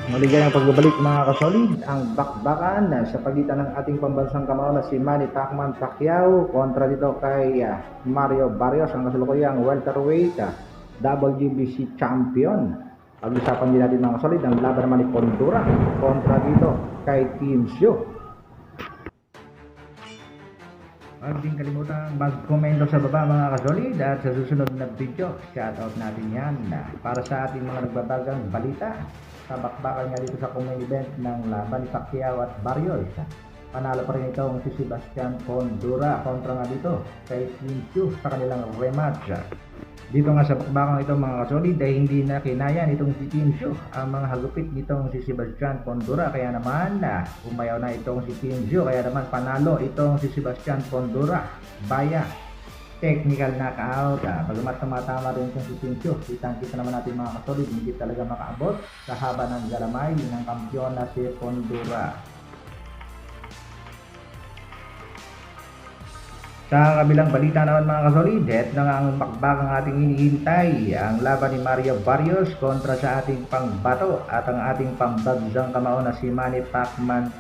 Maligayang pagbabalik mga kasolid, ang bakbakan sa pagitan ng ating pambansang kamao na si Manny Pacquiao kontra dito kay Mario Barrios, ang kasalukuyang welterweight WBC champion. Pag-usapan din natin mga kasolid ang laban naman ni Pondura kontra dito kay Team Shu. Huwag din kalimutang mag-komento sa baba mga kasolid, at sa susunod na video, shoutout natin yan para sa ating mga nagbabagang balita sa bakbakan nga dito sa common event ng laban ni Pacquiao at Barrios. Panalo pa rin itong si Sebastian Pondura kontra nga dito kay Team Shu sa kanilang rematch. Dito nga sa bakbakan ito mga kasolid ay hindi na kinaya nitong si Team Shu ang mga hagupit nitong si Sebastian Pondura, kaya naman umayaw na itong si Team Shu, kaya naman panalo itong si Sebastian Pondura via technical knockout. Bagamat tumatama rin itong si Team Shu, kitang-kita naman natin mga kasolid, hindi talaga makaabot sa haba ng galamay ng kampiyon na si Pondura. Sa kabilang balita naman mga kasolid, et na nga ang bakbakang ating hinihintay, ang laban ni Mario Barrios kontra sa ating pangbato at ang ating pambagsang kamao na si Manny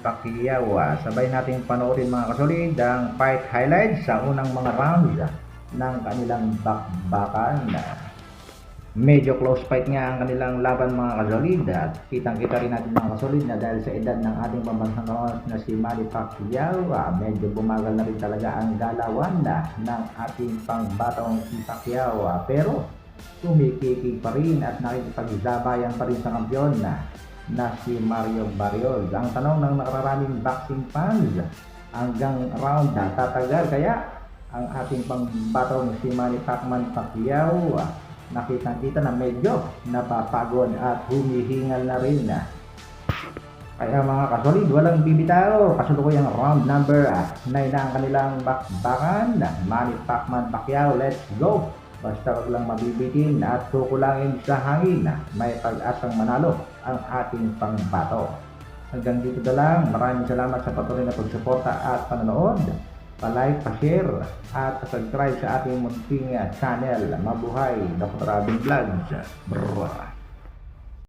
Pacquiao. Sabay nating panoorin mga kasolid ang fight highlights sa unang mga rounds ng kanilang bakbakan. Medyo close fight nga ang kanilang laban mga kasolid, at kitang-kita rin natin mga kasolid na dahil sa edad ng ating pambansang kamao na si Manny Pacquiao, medyo bumagal na rin talaga ang galawan ng ating pangbatong si Pacquiao, pero tumikikig pa rin at nakikipagsabayan pa rin sa kampiyon na si Mario Barrios. Ang tanong ng nakararaming boxing fans, hanggang round tatagal kaya ang ating pangbatong si Manny Pacquiao? Nakita-kita na medyo napapagod at humihingal na rin. Kaya mga kasolid, walang bibitaw. Kasulukuyang round number 9 na ang kanilang bakbakan. Manny Pacquiao, let's go! Basta wag lang mabibitin at kukulangin sa hangin, may pag-asang manalo ang ating pangbato. Hanggang dito na lang. Maraming salamat sa patuloy na pagsuporta at panonood. Pa-like, pa-share at subscribe sa ating munting channel. Mabuhay Dr. Abing Vlogs. Brrr.